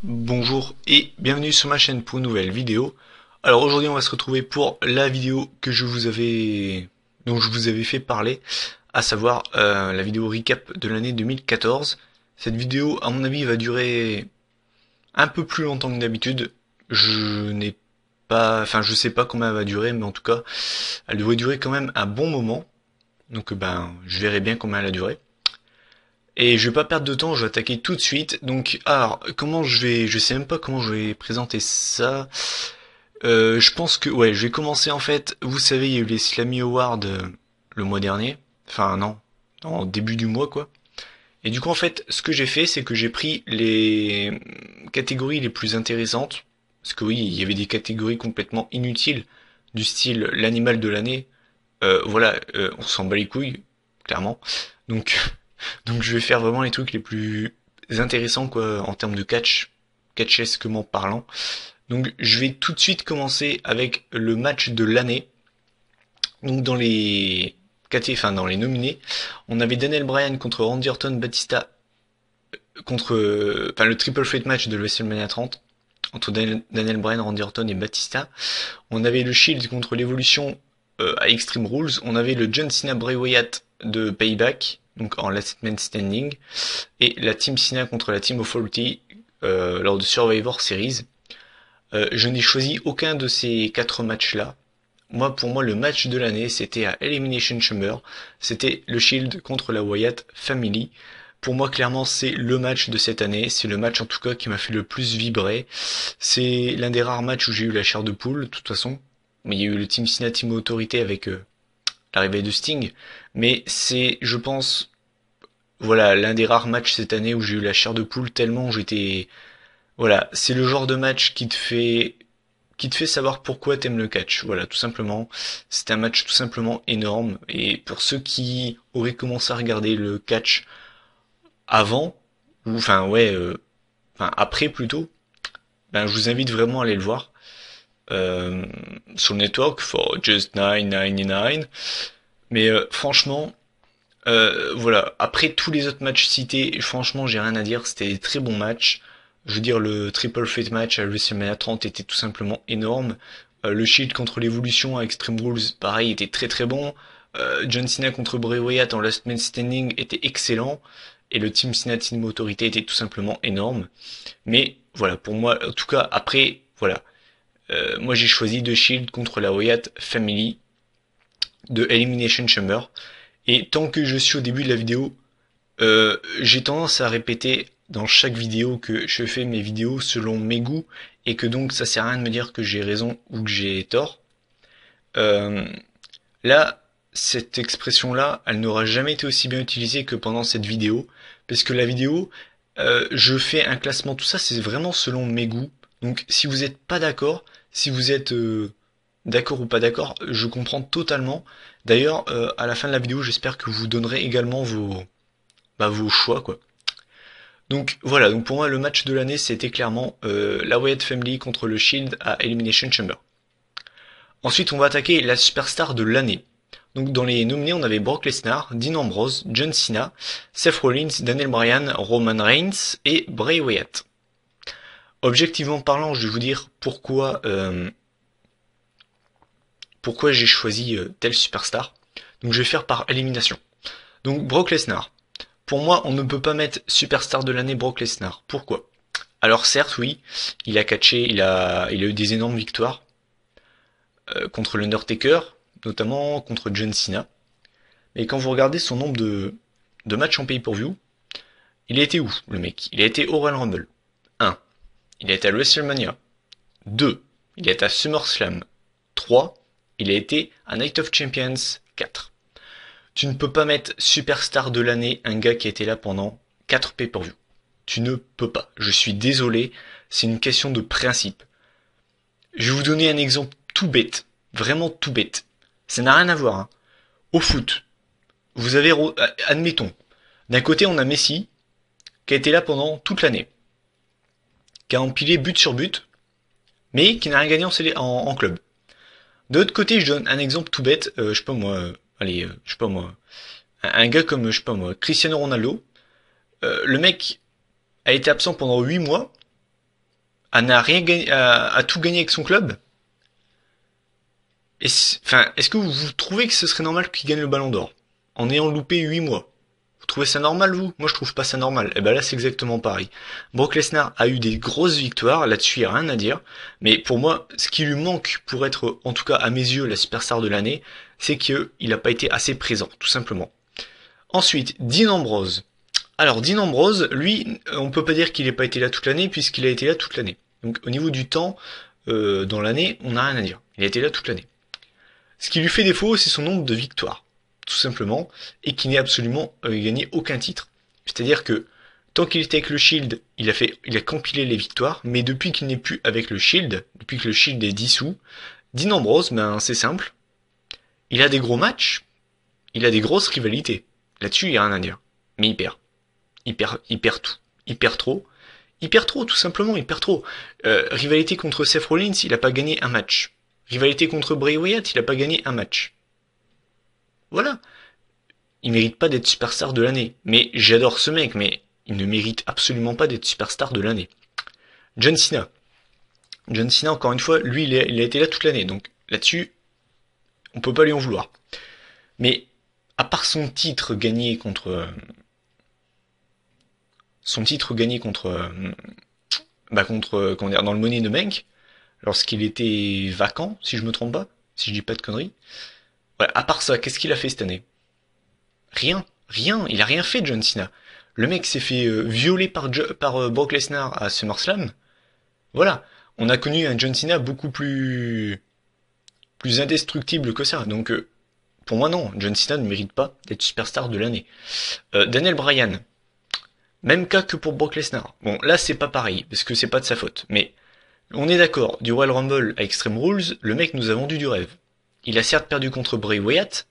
Bonjour et bienvenue sur ma chaîne pour une nouvelle vidéo. Alors aujourd'hui on va se retrouver pour la vidéo dont je vous avais fait parler, à savoir la vidéo recap de l'année 2014. Cette vidéo à mon avis va durer un peu plus longtemps que d'habitude. Je sais pas combien elle va durer, mais en tout cas elle devrait durer quand même un bon moment. Donc je verrai bien combien elle a duré. Et je vais pas perdre de temps, je vais attaquer tout de suite. Donc, alors, je sais même pas comment je vais présenter ça. Je pense que, ouais, je vais commencer en fait. Vous savez, il y a eu les Slammy Awards le mois dernier. Enfin, non, en début du mois, quoi. Et du coup, en fait, ce que j'ai fait, c'est que j'ai pris les catégories les plus intéressantes. Parce que oui, il y avait des catégories complètement inutiles, du style l'animal de l'année. On s'en bat les couilles, clairement. Donc, donc je vais faire vraiment les trucs les plus intéressants quoi en termes de catchesquement parlant. Donc je vais tout de suite commencer avec le match de l'année. Donc dans les nominés, on avait Daniel Bryan contre Randy Orton, Batista le triple threat match de WrestleMania 30 entre Daniel Bryan, Randy Orton et Batista. On avait le Shield contre l'Evolution à Extreme Rules. On avait le John Cena Bray Wyatt de Payback, donc en Last Man Standing, et la Team Cena contre la Team Authority lors de Survivor Series. Je n'ai choisi aucun de ces quatre matchs-là. Pour moi, le match de l'année, c'était à Elimination Chamber. C'était le Shield contre la Wyatt Family. Pour moi, clairement, c'est le match de cette année. C'est le match, en tout cas, qui m'a fait le plus vibrer. C'est l'un des rares matchs où j'ai eu la chair de poule, de toute façon. Mais il y a eu le Team Cena Team Authority avec l'arrivée de Sting. Mais c'est, je pense, voilà, l'un des rares matchs cette année où j'ai eu la chair de poule tellement j'étais, voilà, c'est le genre de match qui te fait savoir pourquoi t'aimes le catch. Voilà, tout simplement. C'était un match tout simplement énorme. Et pour ceux qui auraient commencé à regarder le catch avant, ou après plutôt, ben je vous invite vraiment à aller le voir. Euh, sur le network for just 9,99. Mais franchement, voilà. Après tous les autres matchs cités, franchement, j'ai rien à dire. C'était des très bons matchs. Je veux dire, le Triple Threat match à WrestleMania 30 était tout simplement énorme. Le Shield contre l'Evolution à Extreme Rules, pareil, était très très bon. John Cena contre Bray Wyatt en Last Man Standing était excellent. Et le Team Cena Team Authority était tout simplement énorme. Mais voilà, pour moi, en tout cas, après, voilà. Moi j'ai choisi The Shield contre la Wyatt Family de Elimination Chamber. Et tant que je suis au début de la vidéo, j'ai tendance à répéter dans chaque vidéo que je fais mes vidéos selon mes goûts et que donc ça sert à rien de me dire que j'ai raison ou que j'ai tort. Euh, Là, cette expression-là, elle n'aura jamais été aussi bien utilisée que pendant cette vidéo, parce que la vidéo, je fais un classement, tout ça, c'est vraiment selon mes goûts. Donc, si vous n'êtes pas d'accord, si vous êtes d'accord ou pas d'accord, je comprends totalement. D'ailleurs, à la fin de la vidéo, j'espère que vous donnerez également vos choix, quoi. Donc voilà, donc pour moi le match de l'année c'était clairement la Wyatt Family contre le Shield à Elimination Chamber. Ensuite on va attaquer la superstar de l'année. Donc dans les nominés on avait Brock Lesnar, Dean Ambrose, John Cena, Seth Rollins, Daniel Bryan, Roman Reigns et Bray Wyatt. Objectivement parlant, je vais vous dire pourquoi j'ai choisi telle superstar. Donc je vais faire par élimination. Donc Brock Lesnar. Pour moi, on ne peut pas mettre superstar de l'année Brock Lesnar. Pourquoi? Alors certes, oui, il a catché, il a eu des énormes victoires contre l'Undertaker, notamment contre John Cena. Mais quand vous regardez son nombre de matchs en pay-per-view, il a été où, le mec? Il a été au Royal Rumble. 1. Il a été à WrestleMania. 2. Il a été à SummerSlam. 3. Il a été à Night of Champions. 4. Tu ne peux pas mettre superstar de l'année un gars qui a été là pendant 4 pay-per-view. Tu ne peux pas. Je suis désolé, c'est une question de principe. Je vais vous donner un exemple tout bête, vraiment tout bête. Ça n'a rien à voir, hein. Au foot, vous avez, admettons, d'un côté on a Messi, qui a été là pendant toute l'année, qui a empilé but sur but, mais qui n'a rien gagné en club. De l'autre côté, je donne un exemple tout bête, je sais pas moi, je sais pas moi, un gars comme, je sais pas moi, Cristiano Ronaldo, le mec a été absent pendant 8 mois, n'a rien gagné, à tout gagné avec son club. Enfin, est-ce que vous trouvez que ce serait normal qu'il gagne le Ballon d'Or en ayant loupé 8 mois? Vous trouvez ça normal, vous? Moi, je trouve pas ça normal. Et ben là, c'est exactement pareil. Brock Lesnar a eu des grosses victoires, là-dessus, il n'y a rien à dire. Mais pour moi, ce qui lui manque pour être, en tout cas à mes yeux, la superstar de l'année, c'est qu'il n'a pas été assez présent, tout simplement. Ensuite, Dean Ambrose. Alors, Dean Ambrose, lui, on peut pas dire qu'il n'ait pas été là toute l'année, puisqu'il a été là toute l'année. Donc, au niveau du temps, dans l'année, on n'a rien à dire. Il a été là toute l'année. Ce qui lui fait défaut, c'est son nombre de victoires, tout simplement, et qui n'est absolument gagné aucun titre. C'est-à-dire que tant qu'il était avec le Shield, il a compilé les victoires, mais depuis qu'il n'est plus avec le Shield, depuis que le Shield est dissous, Dean Ambrose, ben c'est simple, il a des gros matchs, il a des grosses rivalités. Là-dessus, il n'y a rien à dire. Mais il perd. Il perd tout. Il perd trop. Il perd trop, tout simplement, il perd trop. Rivalité contre Seth Rollins, il n'a pas gagné un match. Rivalité contre Bray Wyatt, il n'a pas gagné un match. Voilà. Il mérite pas d'être superstar de l'année. Mais j'adore ce mec, mais il ne mérite absolument pas d'être superstar de l'année. John Cena. John Cena, encore une fois, lui, il a été là toute l'année. Donc là-dessus, on peut pas lui en vouloir. Mais à part son titre gagné contre comment dire, dans le Money in the Bank, lorsqu'il était vacant, si je me trompe pas, si je dis pas de conneries. Voilà, à part ça, qu'est-ce qu'il a fait cette année? Rien, rien, il a rien fait John Cena. Le mec s'est fait violer par Brock Lesnar à SummerSlam. Voilà, on a connu un John Cena beaucoup plus indestructible que ça. Donc pour moi non, John Cena ne mérite pas d'être superstar de l'année. Daniel Bryan, même cas que pour Brock Lesnar. Bon, là c'est pas pareil, parce que c'est pas de sa faute. Mais on est d'accord, du Royal Rumble à Extreme Rules, le mec nous a vendu du rêve. Il a certes perdu contre Bray Wyatt,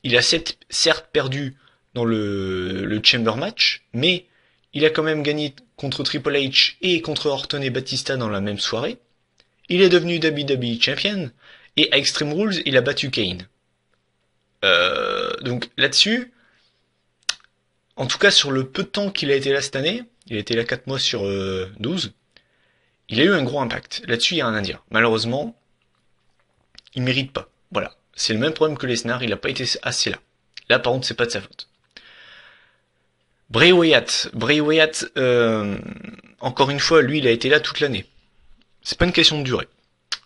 il a certes perdu dans le Chamber match, mais il a quand même gagné contre Triple H et contre Orton et Batista dans la même soirée. Il est devenu WWE Champion, et à Extreme Rules, il a battu Kane. Donc là-dessus, en tout cas sur le peu de temps qu'il a été là cette année, il a été là 4 mois sur 12, il a eu un gros impact. Là-dessus, il n'y a rien à dire. Malheureusement, il mérite pas. Voilà. C'est le même problème que Lesnar, il n'a pas été assez là. Là, par contre, c'est pas de sa faute. Bray Wyatt. Encore une fois, lui, il a été là toute l'année. C'est pas une question de durée.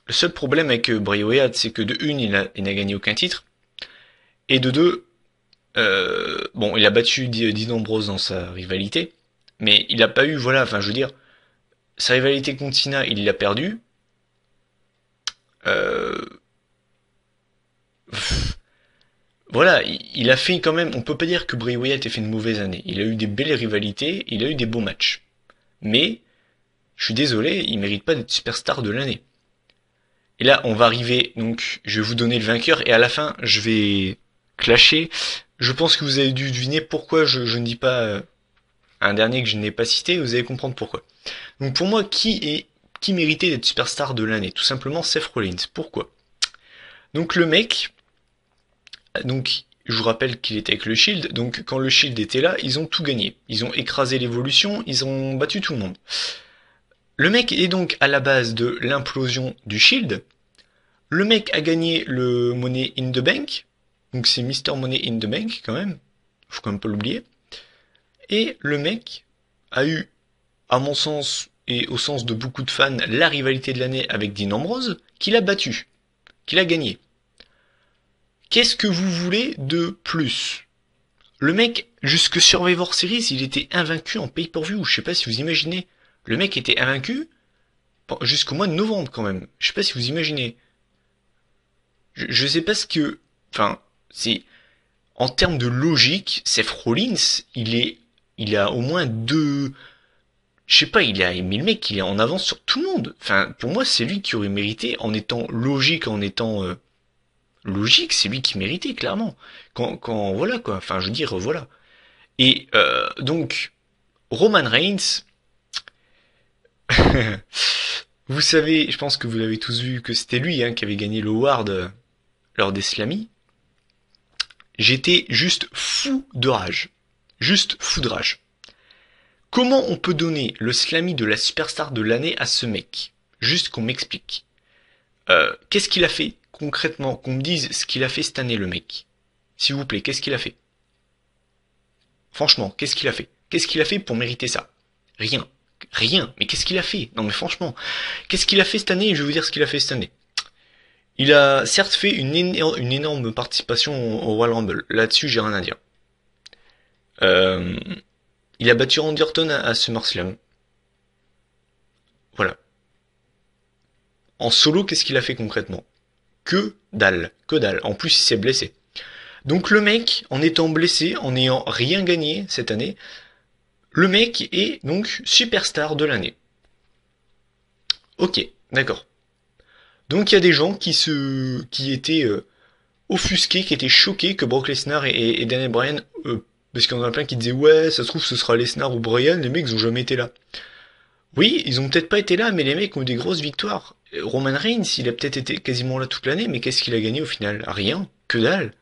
Le seul problème avec Bray Wyatt, c'est que de une, il n'a gagné aucun titre. Et de deux, bon, il a battu Dean Ambrose dans sa rivalité. Mais il n'a pas eu, voilà, enfin, je veux dire, sa rivalité contre Cena, il l'a perdu. Euh, voilà, il a fait quand même, on peut pas dire que Bray Wyatt ait fait une mauvaise année. Il a eu des belles rivalités, il a eu des beaux matchs. Mais, je suis désolé, il mérite pas d'être superstar de l'année. Et là, on va arriver, donc, je vais vous donner le vainqueur, et à la fin, je vais clasher. Je pense que vous avez dû deviner pourquoi je ne dis pas un dernier que je n'ai pas cité, vous allez comprendre pourquoi. Donc pour moi, qui méritait d'être superstar de l'année? Tout simplement Seth Rollins. Pourquoi? Donc le mec, donc je vous rappelle qu'il était avec le Shield, donc quand le Shield était là, ils ont tout gagné. Ils ont écrasé l'évolution, ils ont battu tout le monde. Le mec est donc à la base de l'implosion du Shield. Le mec a gagné le Money in the Bank, donc c'est Mister Money in the Bank quand même, faut quand même pas l'oublier. Et le mec a eu, à mon sens et au sens de beaucoup de fans, la rivalité de l'année avec Dean Ambrose, qu'il a battu, qu'il a gagné. Qu'est-ce que vous voulez de plus? Le mec, jusque Survivor Series, il était invaincu en pay-per-view. Je sais pas si vous imaginez. Le mec était invaincu jusqu'au mois de novembre quand même. Je sais pas si vous imaginez. Je sais pas ce que... Enfin, c'est... En termes de logique, Seth Rollins, il a au moins deux... Je sais pas, mais le mec, il est en avance sur tout le monde. Enfin, pour moi, c'est lui qui aurait mérité, en étant logique, logique, c'est lui qui méritait, clairement. Voilà, quoi. Enfin, je veux dire, voilà. Et donc, Roman Reigns, vous savez, je pense que vous l'avez tous vu, que c'était lui qui avait gagné le Award lors des Slammy. J'étais juste fou de rage. Juste fou de rage. Comment on peut donner le Slammy de la superstar de l'année à ce mec? Juste qu'on m'explique. Qu'est-ce qu'il a fait concrètement? Qu'on me dise ce qu'il a fait cette année, le mec. S'il vous plaît, qu'est-ce qu'il a fait? Franchement, qu'est-ce qu'il a fait? Qu'est-ce qu'il a fait pour mériter ça? Rien. Rien. Mais qu'est-ce qu'il a fait? Non mais franchement, qu'est-ce qu'il a fait cette année? Je vais vous dire ce qu'il a fait cette année. Il a certes fait une énorme participation au Royal Rumble. Là-dessus, j'ai rien à dire. Euh, il a battu Randy Orton à SummerSlam. Voilà. En solo, qu'est-ce qu'il a fait concrètement? Que dalle. Que dalle. En plus, il s'est blessé. Donc le mec, en étant blessé, en n'ayant rien gagné cette année, le mec est donc superstar de l'année. Ok, d'accord. Donc il y a des gens qui étaient offusqués, qui étaient choqués que Brock Lesnar et Daniel Bryan, parce qu'il y en a plein qui disaient ouais, ça se trouve ce sera Lesnar ou Bryan, les mecs ils ont jamais été là. Oui, ils ont peut-être pas été là, mais les mecs ont eu des grosses victoires. Roman Reigns, il a peut-être été quasiment là toute l'année, mais qu'est-ce qu'il a gagné au final? Rien, que dalle.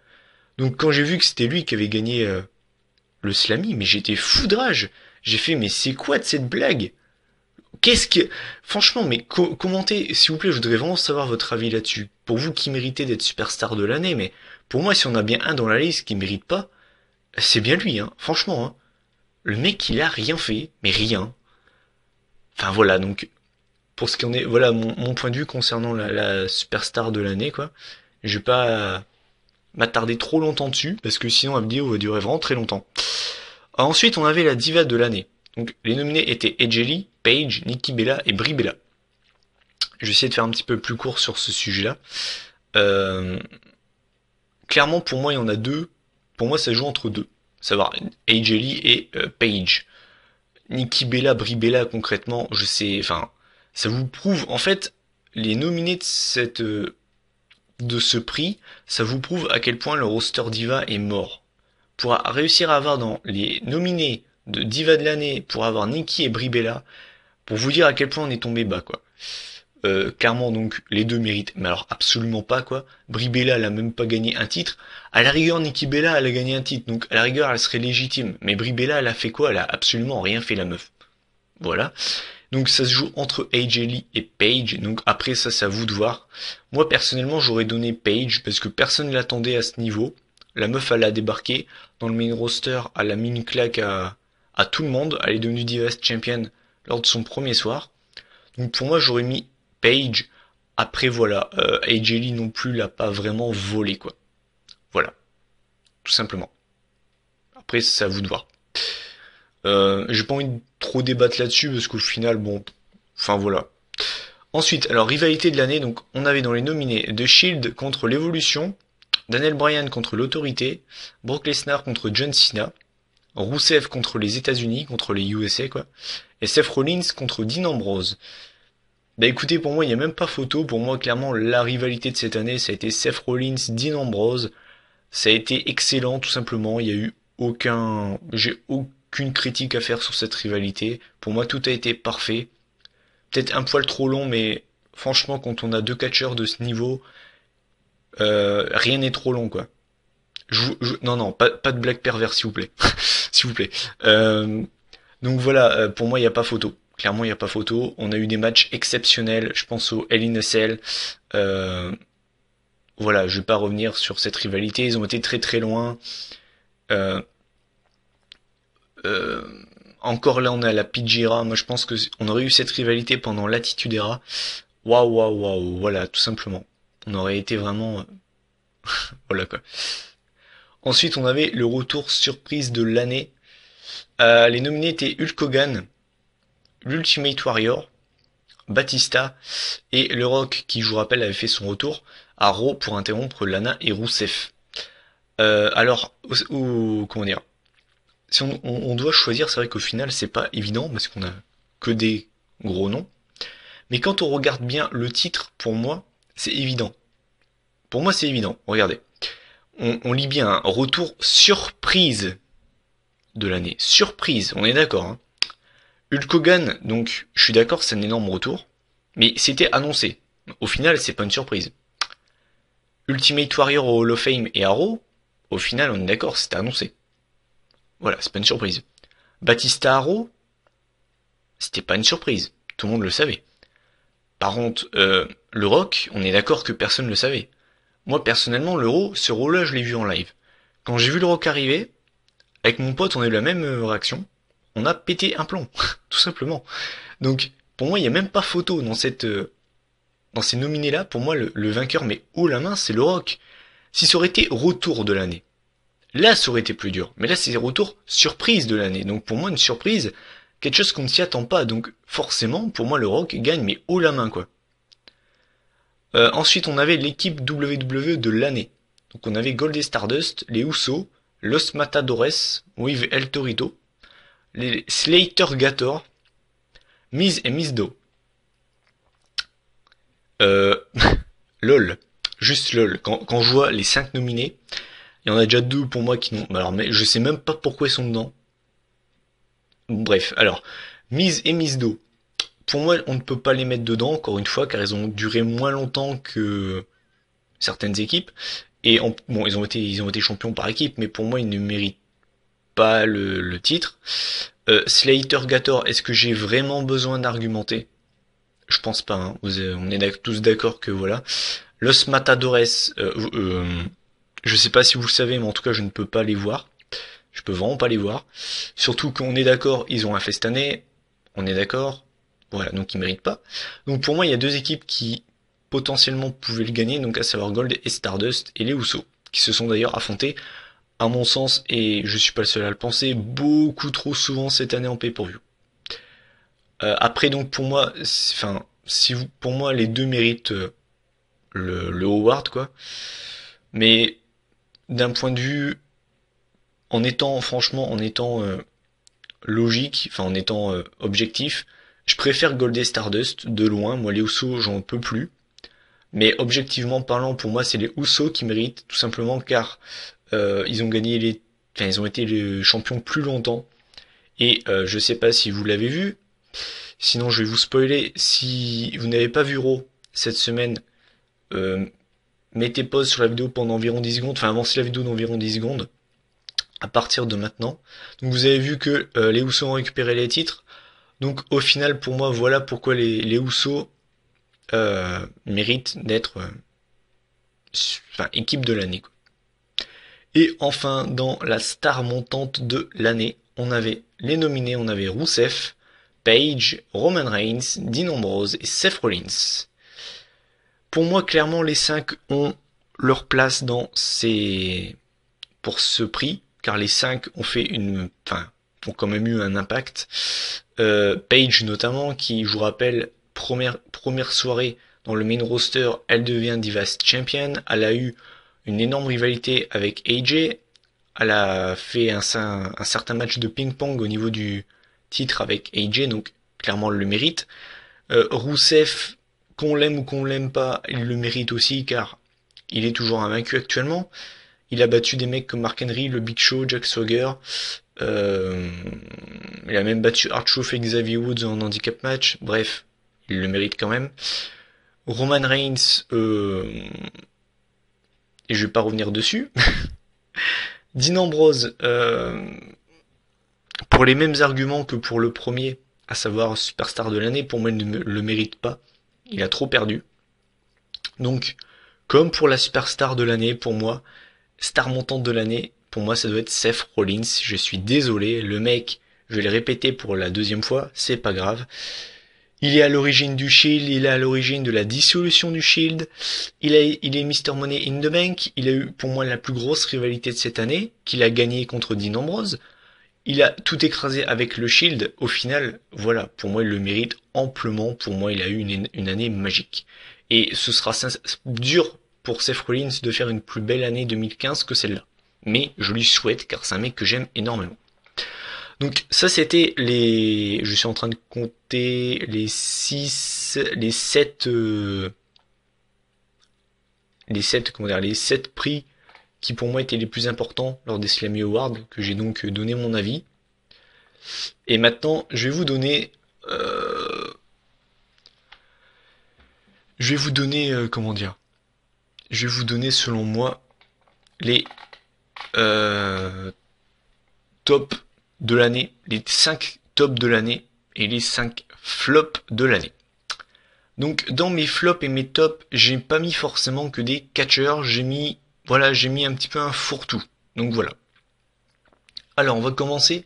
Donc quand j'ai vu que c'était lui qui avait gagné le Slammy, mais j'étais fou de rage. J'ai fait mais c'est quoi de cette blague? Qu'est-ce que... Franchement, mais commentez, s'il vous plaît, je voudrais vraiment savoir votre avis là-dessus. Pour vous qui méritez d'être superstar de l'année, mais pour moi, si on a bien un dans la liste qui mérite pas, c'est bien lui, hein. Franchement, hein. Le mec, il a rien fait, mais rien. Enfin voilà, donc pour ce qu'on est, voilà mon point de vue concernant la superstar de l'année, quoi. Je vais pas m'attarder trop longtemps dessus, parce que sinon la vidéo va durer vraiment très longtemps. Ensuite, on avait la diva de l'année. Donc les nominés étaient Edge Lee, Paige, Nikki Bella et Brie Bella. Je vais essayer de faire un petit peu plus court sur ce sujet-là. Euh, Clairement, pour moi, il y en a deux. Pour moi, ça joue entre deux. Savoir AJ Lee et Paige. Nikki Bella, Brie Bella, concrètement, je sais, enfin, ça vous prouve, en fait, les nominés de ce prix, ça vous prouve à quel point le roster Diva est mort. Pour réussir à avoir dans les nominés de Diva de l'année, pour avoir Nikki et Brie Bella, pour vous dire à quel point on est tombé bas, quoi. Clairement, donc, les deux méritent, mais alors absolument pas, quoi. Brie Bella, elle a même pas gagné un titre. À la rigueur, Nikki Bella, elle a gagné un titre, donc à la rigueur, elle serait légitime. Mais Brie Bella, elle a fait quoi? Elle a absolument rien fait, la meuf. Voilà. Donc ça se joue entre AJ Lee et Paige. Donc après ça, c'est à vous de voir. Moi personnellement, j'aurais donné Paige parce que personne ne l'attendait à ce niveau. La meuf, elle a débarqué dans le main roster, elle a mis une claque à tout le monde. Elle est devenue Divas Champion lors de son premier soir. Donc pour moi, j'aurais mis Paige. Après voilà, AJ Lee non plus l'a pas vraiment volé quoi. Voilà, tout simplement. Après, c'est à vous de voir. J'ai pas envie de trop débattre là-dessus parce qu'au final, bon, enfin voilà. Ensuite, alors rivalité de l'année, donc on avait dans les nominés The Shield contre l'Evolution, Daniel Bryan contre l'Autorité, Brock Lesnar contre John Cena, Rusev contre les États-Unis, contre les USA quoi, et Seth Rollins contre Dean Ambrose. Bah écoutez, pour moi, il n'y a même pas photo. Pour moi, clairement, la rivalité de cette année, ça a été Seth Rollins, Dean Ambrose. Ça a été excellent, tout simplement. Il y a eu j'ai aucune critique à faire sur cette rivalité. Pour moi, tout a été parfait. Peut-être un poil trop long, mais franchement, quand on a deux catcheurs de ce niveau, rien n'est trop long, quoi. Non, non, pas de blague perverse, s'il vous plaît. S'il vous plaît. Donc voilà, pour moi, il n'y a pas photo. Clairement, il n'y a pas photo. On a eu des matchs exceptionnels. Je pense au Hell in a Cell. Voilà, je vais pas revenir sur cette rivalité. Ils ont été très très loin. Euh, euh, Encore là, on a la Pidgeira. Moi, je pense que on aurait eu cette rivalité pendant l'Attitude Era. Waouh, waouh, waouh. Voilà, tout simplement. On aurait été vraiment... voilà quoi. Ensuite, on avait le retour surprise de l'année. Les nominés étaient Hulk Hogan, l'Ultimate Warrior, Batista et Le Rock, qui, je vous rappelle, avait fait son retour à Raw pour interrompre Lana et Rusev. Alors, comment dire, si on doit choisir, c'est vrai qu'au final, c'est pas évident parce qu'on a que des gros noms. Mais quand on regarde bien le titre, pour moi, c'est évident. Pour moi, c'est évident. Regardez. On lit bien un retour surprise de l'année. Surprise, on est d'accord. Hein. Hulk Hogan, donc, je suis d'accord, c'est un énorme retour. Mais c'était annoncé. Au final, c'est pas une surprise. Ultimate Warrior au Hall of Fame et Arrow, au final, on est d'accord, c'était annoncé. Voilà, c'est pas une surprise. Batista Arrow, C'était pas une surprise. Tout le monde le savait. Par contre, le Rock, on est d'accord que personne ne le savait. Moi, personnellement, ce Raw-là, je l'ai vu en live. Quand j'ai vu le Rock arriver, avec mon pote, on a eu la même réaction. On a pété un plomb, tout simplement. Donc, pour moi, il n'y a même pas photo dans ces nominés-là. Pour moi, le vainqueur, mais haut la main, c'est le Rock. Si ça aurait été retour de l'année, là, ça aurait été plus dur. Mais là, c'est retour surprise de l'année. Donc, pour moi, une surprise, quelque chose qu'on ne s'y attend pas. Donc, forcément, pour moi, le Rock gagne, mais haut la main, quoi. Ensuite, on avait l'équipe WWE de l'année. Donc, on avait Gold et Stardust, les Usos, Los Matadores, with El Torito, les Slater Gator, Miz et Mizdo. Euh, lol. Juste lol. Quand je vois les 5 nominés, il y en a déjà 2 pour moi qui n'ont... Alors, mais je sais même pas pourquoi ils sont dedans. Bref, alors, Miz et Mizdo. Pour moi, on ne peut pas les mettre dedans, encore une fois, car ils ont duré moins longtemps que certaines équipes. Et bon, ils ont été champions par équipe, mais pour moi, ils ne méritent pas le titre. Slater Gator, est-ce que j'ai vraiment besoin d'argumenter? Je pense pas, hein. On est tous d'accord que voilà. Los Matadores, je sais pas si vous le savez, mais en tout cas, je ne peux pas les voir. Je peux vraiment pas les voir. Surtout qu'on est d'accord, ils ont un fait cette année. On est d'accord. Voilà, donc ils méritent pas. Donc pour moi, il y a 2 équipes qui potentiellement pouvaient le gagner, donc à savoir Gold et Stardust et les Usos, qui se sont d'ailleurs affrontés, à mon sens, et je suis pas le seul à le penser, beaucoup trop souvent cette année en pay-per-view. Après donc pour moi, enfin, si vous, pour moi les 2 méritent le award quoi, mais d'un point de vue, en étant franchement, en étant logique, enfin en étant objectif, je préfère Gold et Stardust de loin. Moi les Usos j'en peux plus. Mais objectivement parlant, pour moi, c'est les Usos qui méritent, tout simplement car ils ont gagné enfin, ils ont été les champions plus longtemps. Et je sais pas si vous l'avez vu. Sinon, je vais vous spoiler. Si vous n'avez pas vu Raw cette semaine, euh, mettez pause sur la vidéo pendant environ 10 secondes. Enfin, avancez la vidéo d'environ 10 secondes à partir de maintenant. Donc, vous avez vu que les Usos ont récupéré les titres. Donc, au final, pour moi, voilà pourquoi les Usos méritent d'être enfin, équipe de l'année. Et enfin, dans la star montante de l'année, on avait les nominés, on avait Rusev, Paige, Roman Reigns, Dean Ambrose et Seth Rollins. Pour moi, clairement, les 5 ont leur place pour ce prix, car les 5 ont fait enfin, ont quand même eu un impact. Paige notamment, qui, je vous rappelle, première soirée dans le main roster, elle devient Divas Champion. Elle a eu une énorme rivalité avec AJ. Elle a fait un certain match de ping-pong au niveau du titre avec AJ, donc clairement elle le mérite. Rusev, qu'on l'aime ou qu'on l'aime pas, il le mérite aussi car il est toujours invaincu actuellement. Il a battu des mecs comme Mark Henry, le Big Show, Jack Swagger. Il a même battu Art-Truth et Xavier Woods en handicap match. Bref, il le mérite quand même. Roman Reigns, et je vais pas revenir dessus. Dean Ambrose, pour les mêmes arguments que pour le premier, à savoir Superstar de l'année, pour moi il ne le mérite pas. Il a trop perdu. Donc, comme pour la Superstar de l'année, pour moi, star montante de l'année, pour moi ça doit être Seth Rollins. Je suis désolé, le mec, je vais le répéter pour la 2e fois, c'est pas grave. Il est à l'origine du Shield, il est à l'origine de la dissolution du Shield, il est Mr. Money in the Bank, il a eu pour moi la plus grosse rivalité de cette année, qu'il a gagné contre Dean Ambrose, il a tout écrasé avec le Shield, au final, voilà, pour moi il le mérite amplement, pour moi il a eu une année magique. Et ce sera dur pour Seth Rollins de faire une plus belle année 2015 que celle-là. Mais je lui souhaite car c'est un mec que j'aime énormément. Donc ça c'était je suis en train de compter les 7, les 7 prix qui pour moi étaient les plus importants lors des Slammy Awards, que j'ai donc donné mon avis. Et maintenant, comment dire, je vais vous donner selon moi les top de l'année, les 5 tops de l'année, et les 5 flops de l'année. Donc dans mes flops et mes tops, j'ai pas mis forcément que des catcheurs, j'ai mis un petit peu un fourre-tout. Donc voilà. Alors on va commencer.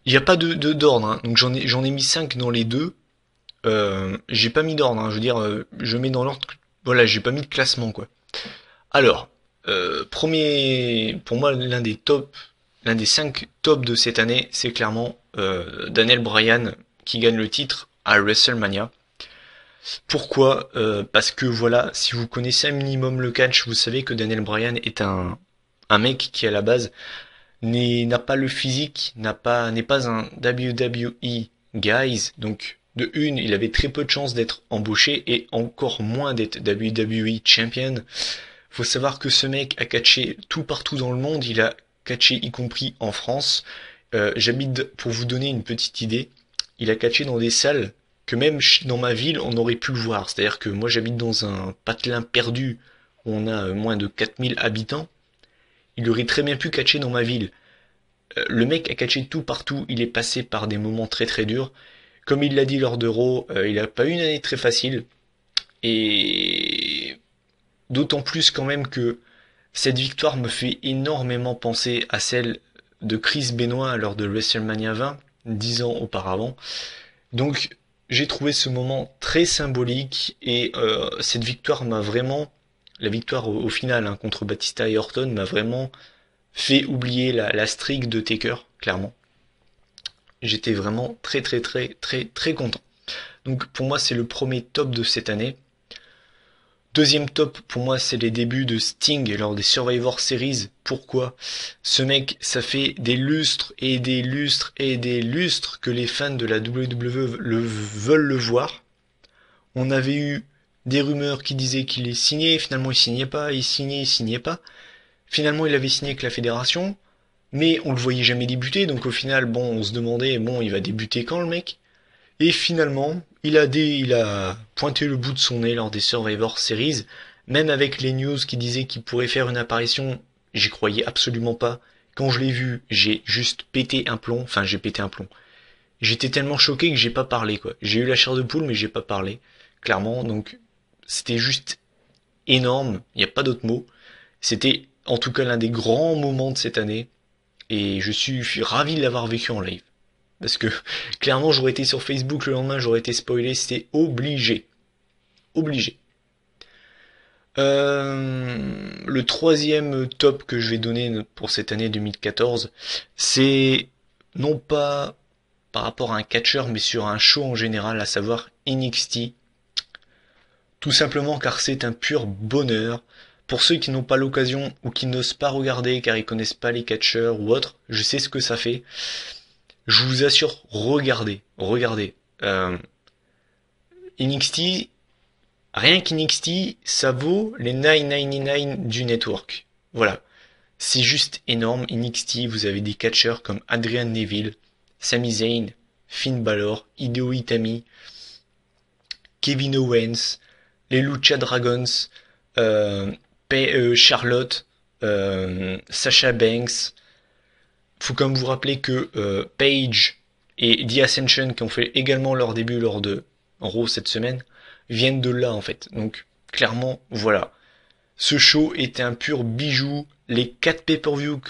Il n'y a pas d'ordre, hein. Donc j'en ai mis 5 dans les deux. J'ai pas mis d'ordre, hein. Je veux dire, je mets dans l'ordre. Voilà, j'ai pas mis de classement quoi. Alors, premier, pour moi l'un des 5 tops de cette année, c'est clairement Daniel Bryan qui gagne le titre à WrestleMania. Pourquoi? Parce que voilà, si vous connaissez un minimum le catch, vous savez que Daniel Bryan est un mec qui à la base n'a pas le physique, n'est pas un WWE guys, donc de une, il avait très peu de chances d'être embauché et encore moins d'être WWE champion. Faut savoir que ce mec a catché tout partout dans le monde, il a catché y compris en France. Pour vous donner une petite idée, il a catché dans des salles que même dans ma ville, on aurait pu le voir. C'est-à-dire que moi, j'habite dans un patelin perdu où on a moins de 4000 habitants. Il aurait très bien pu catcher dans ma ville. Le mec a catché tout partout, il est passé par des moments très très durs. Comme il l'a dit lors de Raw, il n'a pas eu une année très facile. Et d'autant plus quand même que cette victoire me fait énormément penser à celle de Chris Benoit lors de WrestleMania 20, 10 ans auparavant. Donc j'ai trouvé ce moment très symbolique et cette victoire m'a vraiment, la victoire au final hein, contre Batista et Orton m'a vraiment fait oublier la streak de Taker, clairement. J'étais vraiment très très très très très content. Donc pour moi c'est le premier top de cette année. Deuxième top pour moi c'est les débuts de Sting lors des Survivor Series. Pourquoi? Ce mec ça fait des lustres et des lustres et des lustres que les fans de la WWE veulent le voir. On avait eu des rumeurs qui disaient qu'il est signé, finalement il signait pas, il signait pas. Finalement il avait signé avec la fédération, mais on le voyait jamais débuter, donc au final bon on se demandait bon il va débuter quand le mec? Et finalement, il a pointé le bout de son nez lors des Survivor Series, même avec les news qui disaient qu'il pourrait faire une apparition, j'y croyais absolument pas. Quand je l'ai vu, j'ai juste pété un plomb, enfin j'ai pété un plomb. J'étais tellement choqué que j'ai pas parlé quoi. J'ai eu la chair de poule mais j'ai pas parlé, clairement, donc c'était juste énorme, il n'y a pas d'autre mot. C'était en tout cas l'un des grands moments de cette année, et je suis ravi de l'avoir vécu en live. Parce que clairement j'aurais été sur Facebook le lendemain, j'aurais été spoilé, c'était obligé. Obligé. Le troisième top que je vais donner pour cette année 2014, c'est non pas par rapport à un catcheur, mais sur un show en général, à savoir NXT. Tout simplement car c'est un pur bonheur. Pour ceux qui n'ont pas l'occasion ou qui n'osent pas regarder car ils connaissent pas les catcheurs ou autres, je sais ce que ça fait. Je vous assure, regardez, regardez. NXT, rien qu'NXT, ça vaut les 9,99 du network. Voilà. C'est juste énorme. NXT, vous avez des catcheurs comme Adrian Neville, Sami Zayn, Finn Balor, Hideo Itami, Kevin Owens, les Lucha Dragons, Charlotte, Sasha Banks. Faut quand même vous rappeler que Paige et The Ascension, qui ont fait également leur début lors de Raw cette semaine, viennent de là en fait. Donc clairement, voilà. Ce show était un pur bijou. Les 4 pay-per-view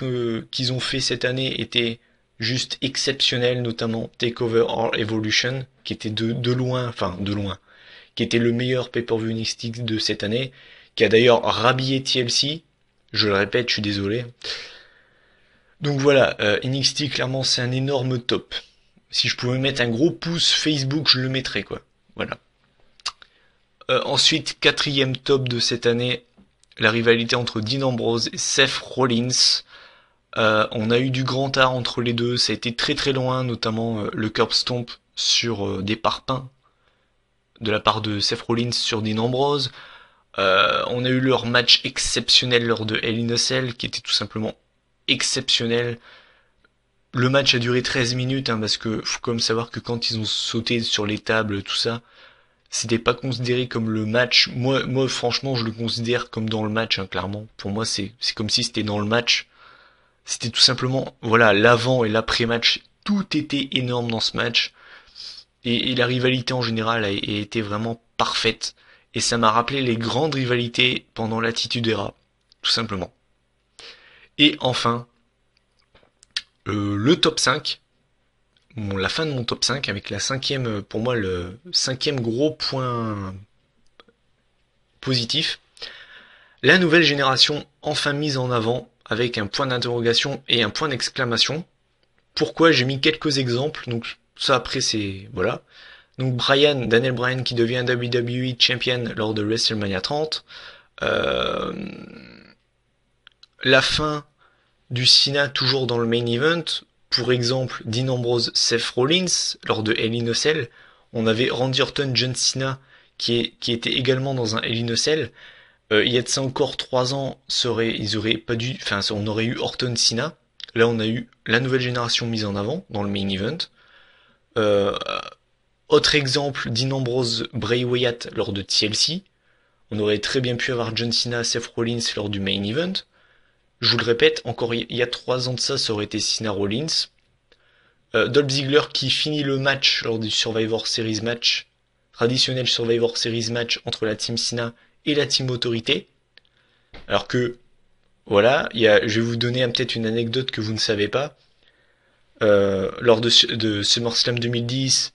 qu'ils ont fait cette année étaient juste exceptionnels, notamment Takeover or Evolution, qui était de loin, qui était le meilleur pay-per-view NXT de cette année, qui a d'ailleurs rhabillé TLC. Je le répète, je suis désolé. Donc voilà, NXT clairement c'est un énorme top. Si je pouvais mettre un gros pouce Facebook, je le mettrais quoi. Voilà. Ensuite, quatrième top de cette année, la rivalité entre Dean Ambrose et Seth Rollins. On a eu du grand art entre les deux, ça a été très très loin, notamment le curb stomp sur des parpaings de la part de Seth Rollins sur Dean Ambrose. On a eu leur match exceptionnel lors de Hell in a Cell, qui était tout simplement exceptionnel. Le match a duré 13 minutes, hein, parce que faut quand même savoir que quand ils ont sauté sur les tables, tout ça, c'était pas considéré comme le match. Moi, franchement, je le considère comme dans le match, hein, clairement. Pour moi, c'est comme si c'était dans le match. C'était tout simplement, voilà, l'avant et l'après-match. Tout était énorme dans ce match. et la rivalité en général a été vraiment parfaite. Et ça m'a rappelé les grandes rivalités pendant l'Attitude Era, tout simplement. Et enfin, le top 5, la fin de mon top 5 avec la cinquième, pour moi le cinquième gros point positif, la nouvelle génération enfin mise en avant avec un point d'interrogation et un point d'exclamation. Pourquoi j'ai mis quelques exemples, donc ça après c'est voilà. Donc Daniel Bryan qui devient WWE Champion lors de WrestleMania 30. Euh, la fin du Cena toujours dans le main event. Pour exemple, Dean Ambrose, Seth Rollins lors de Hell in a Cell. On avait Randy Orton, John Cena qui était également dans un Hell in a Cell. Il y a de ça encore 3 ans, ils auraient pas dû, enfin, on aurait eu Orton Cena. Là, on a eu la nouvelle génération mise en avant dans le main event. Euh, Autre exemple, Dean Ambrose, Bray Wyatt lors de TLC. On aurait très bien pu avoir John Cena, Seth Rollins lors du main event. Je vous le répète, encore il y a 3 ans de ça, ça aurait été Cena Rollins. Dolph Ziggler qui finit le match lors du Survivor Series match, traditionnel Survivor Series match entre la Team Cena et la Team Autorité. Alors que, voilà, je vais vous donner peut-être une anecdote que vous ne savez pas. Lors de SummerSlam 2010,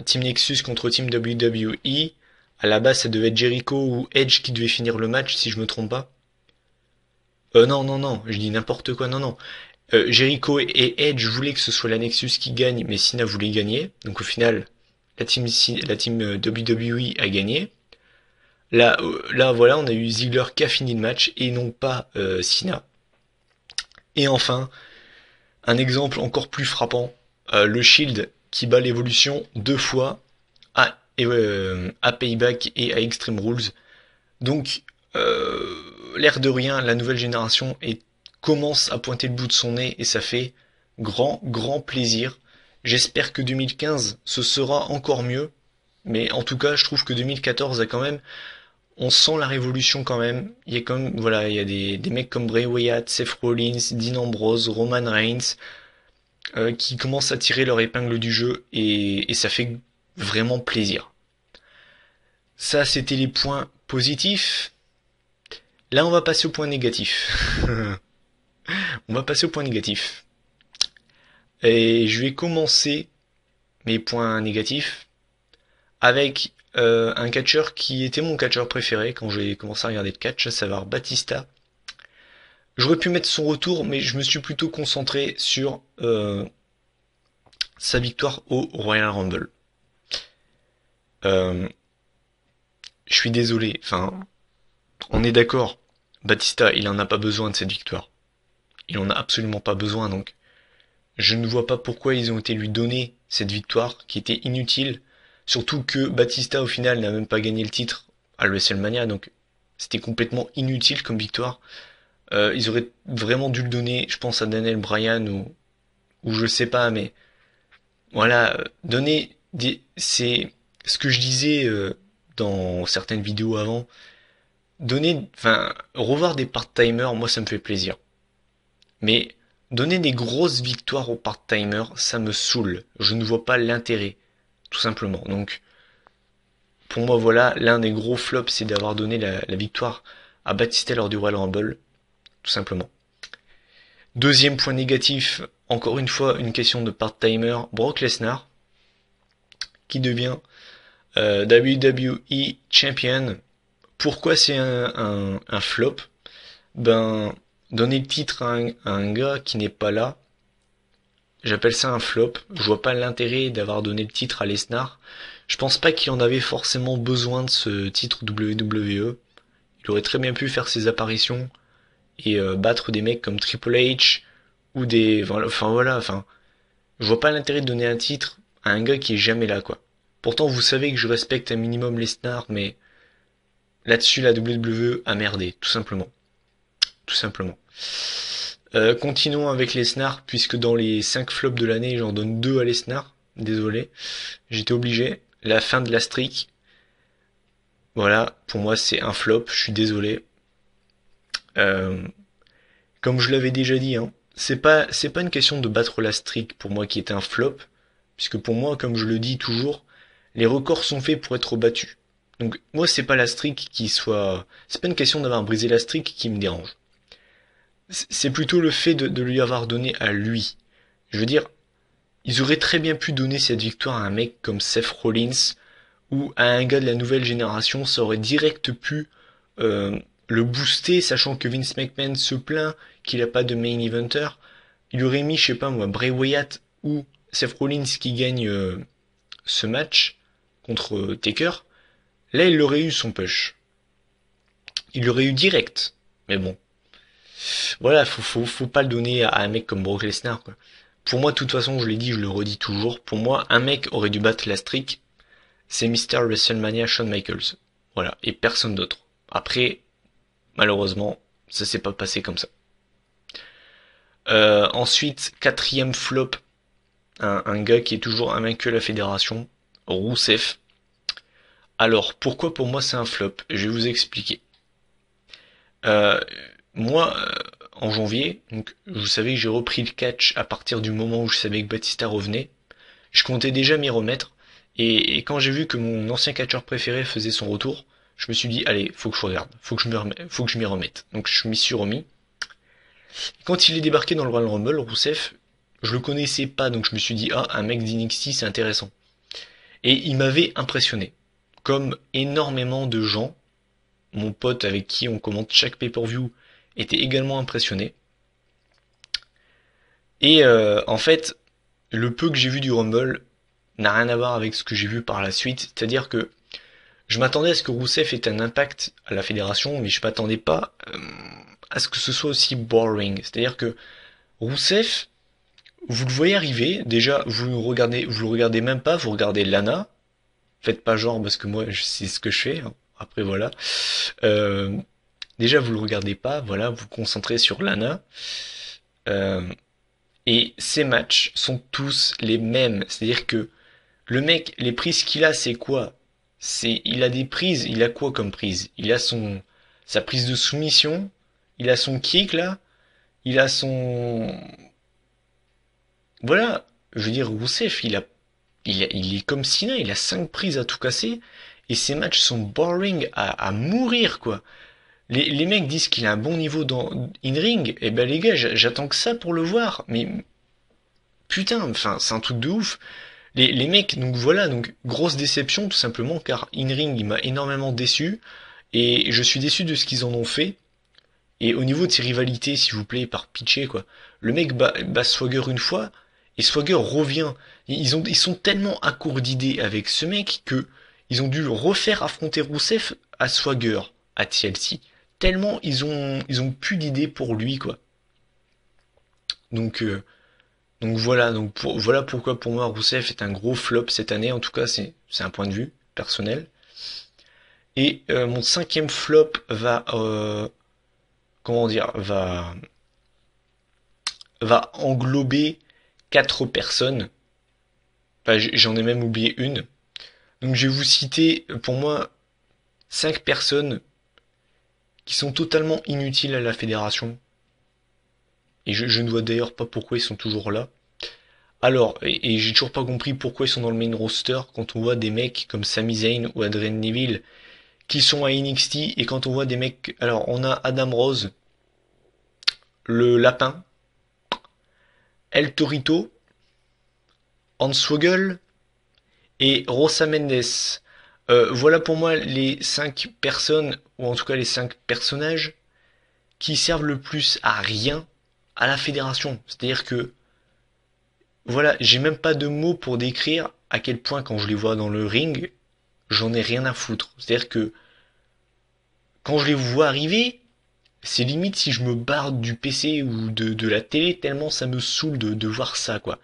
Team Nexus contre Team WWE, à la base ça devait être Jericho ou Edge qui devait finir le match si je me trompe pas. Non, non, non, je dis n'importe quoi, non, non. Jericho et Edge voulaient que ce soit la Nexus qui gagne, mais Cena voulait gagner. Donc au final, la team WWE a gagné. Là, voilà, on a eu Ziggler qui a fini le match et non pas Cena. Et enfin, un exemple encore plus frappant, le Shield qui bat l'évolution 2 fois à Payback et à Extreme Rules. Donc, l'air de rien, la nouvelle génération commence à pointer le bout de son nez et ça fait grand plaisir. J'espère que 2015 ce sera encore mieux, mais en tout cas je trouve que 2014 a quand même, on sent la révolution quand même. Il y a comme voilà, il y a des mecs comme Bray Wyatt, Seth Rollins, Dean Ambrose, Roman Reigns qui commencent à tirer leur épingle du jeu et ça fait vraiment plaisir. Ça c'était les points positifs. Là on va passer au point négatif. On va passer au point négatif. Et je vais commencer mes points négatifs avec un catcheur qui était mon catcheur préféré quand j'ai commencé à regarder le catch, à savoir Batista. J'aurais pu mettre son retour, mais je me suis plutôt concentré sur sa victoire au Royal Rumble. Je suis désolé, enfin, on est d'accord, Batista, il en a pas besoin de cette victoire. Il en a absolument pas besoin, donc je ne vois pas pourquoi ils ont été lui donner cette victoire qui était inutile. Surtout que Batista au final n'a même pas gagné le titre à WrestleMania, donc c'était complètement inutile comme victoire. Ils auraient vraiment dû le donner, je pense à Daniel Bryan ou je sais pas, mais voilà, c'est ce que je disais dans certaines vidéos avant. Revoir des part-timers, moi ça me fait plaisir. Mais donner des grosses victoires aux part-timers, ça me saoule. Je ne vois pas l'intérêt, tout simplement. Donc, pour moi, voilà, l'un des gros flops, c'est d'avoir donné la victoire à Batista lors du Royal Rumble, tout simplement. Deuxième point négatif, encore une fois, une question de part-timer, Brock Lesnar, qui devient WWE Champion. Pourquoi c'est un flop? Ben, donner le titre à un gars qui n'est pas là, j'appelle ça un flop. Je vois pas l'intérêt d'avoir donné le titre à Lesnar. Je pense pas qu'il en avait forcément besoin de ce titre WWE. Il aurait très bien pu faire ses apparitions et battre des mecs comme Triple H ou enfin, je vois pas l'intérêt de donner un titre à un gars qui est jamais là, quoi. Pourtant, vous savez que je respecte un minimum Lesnar, mais là-dessus, la WWE a merdé, tout simplement. Tout simplement. Continuons avec Lesnar, puisque dans les 5 flops de l'année, j'en donne 2 à Lesnar. Désolé. J'étais obligé. La fin de la streak. Voilà, pour moi c'est un flop, je suis désolé. Euh, Comme je l'avais déjà dit, hein, c'est pas une question de battre la streak pour moi qui est un flop, puisque pour moi, comme je le dis toujours, les records sont faits pour être battus. Donc moi, c'est pas la streak qui soit, c'est pas une question d'avoir brisé la streak qui me dérange. C'est plutôt le fait de lui avoir donné à lui. Je veux dire, ils auraient très bien pu donner cette victoire à un mec comme Seth Rollins ou à un gars de la nouvelle génération, ça aurait direct pu euh, le booster, sachant que Vince McMahon se plaint qu'il a pas de main eventer. Il aurait mis, je sais pas moi, Bray Wyatt ou Seth Rollins qui gagne ce match contre Taker. Là, il aurait eu son push. Il l'aurait eu direct. Mais bon, voilà, faut pas le donner à un mec comme Brock Lesnar, quoi. Pour moi, de toute façon, je l'ai dit, je le redis toujours. Pour moi, un mec aurait dû battre la streak. C'est Mister WrestleMania Shawn Michaels. Voilà, et personne d'autre. Après, malheureusement, ça s'est pas passé comme ça. Ensuite, quatrième flop, un gars qui est toujours invaincu à la fédération, Rousseff. Alors, pourquoi pour moi c'est un flop? Je vais vous expliquer. Euh, moi, en janvier, donc, vous savez que j'ai repris le catch à partir du moment où je savais que Batista revenait. Je comptais déjà m'y remettre. Et quand j'ai vu que mon ancien catcheur préféré faisait son retour, je me suis dit, allez, faut que je regarde, faut que je m'y remette. Donc je m'y suis remis. Quand il est débarqué dans le Royal Rumble, Rousseff, je le connaissais pas, donc je me suis dit, ah, un mec d'NXT, c'est intéressant. Et il m'avait impressionné. Comme énormément de gens, mon pote avec qui on commente chaque pay-per-view était également impressionné. Et en fait, le peu que j'ai vu du Rumble n'a rien à voir avec ce que j'ai vu par la suite. C'est-à-dire que je m'attendais à ce que Rousseff ait un impact à la fédération, mais je m'attendais pas à ce que ce soit aussi boring. C'est-à-dire que Rousseff, vous le voyez arriver, déjà vous le regardez même pas, vous regardez Lana. Faites pas genre parce que moi c'est ce que je fais, hein. Après voilà. Euh, Déjà vous le regardez pas, voilà, vous vous concentrez sur Lana. Euh, et ces matchs sont tous les mêmes. C'est-à-dire que le mec, les prises qu'il a, c'est quoi? Il a des prises, il a quoi comme prise? Il a sa prise de soumission, il a son kick là, il a son, voilà. Je veux dire, Rousseff, il est comme Cena, il a 5 prises à tout casser, et ses matchs sont boring à mourir, quoi. Les mecs disent qu'il a un bon niveau dans in-ring, et ben les gars, j'attends que ça pour le voir, mais putain, enfin, c'est un truc de ouf. Les mecs, donc voilà, donc grosse déception tout simplement, car in-ring, il m'a énormément déçu, et je suis déçu de ce qu'ils en ont fait. Et au niveau de ses rivalités, s'il vous plaît, par pitié, quoi. Le mec bat Swagger une fois, et Swagger revient. Ils sont tellement à court d'idées avec ce mec que ils ont dû refaire affronter Rousseff à Swagger, à TLC. Tellement ils ont plus d'idées pour lui, quoi. Donc, euh, donc voilà, voilà pourquoi pour moi Rousseff est un gros flop cette année. En tout cas, c'est un point de vue personnel. Et mon cinquième flop va, comment dire, va englober quatre personnes. Enfin, j'en ai même oublié une. Donc je vais vous citer pour moi cinq personnes qui sont totalement inutiles à la fédération. Et je ne vois d'ailleurs pas pourquoi ils sont toujours là. Alors, et j'ai toujours pas compris pourquoi ils sont dans le main roster quand on voit des mecs comme Sami Zayn ou Adrian Neville qui sont à NXT, et quand on voit des mecs, alors on a Adam Rose, le lapin, El Torito, Hornswoggle et Rosa Mendes. Voilà pour moi les cinq personnes, ou en tout cas les cinq personnages, qui servent le plus à rien à la fédération. C'est-à-dire que, voilà, j'ai même pas de mots pour décrire à quel point quand je les vois dans le ring, j'en ai rien à foutre. C'est-à-dire que quand je les vois arriver, c'est limite si je me barre du PC ou de la télé tellement ça me saoule de voir ça, quoi.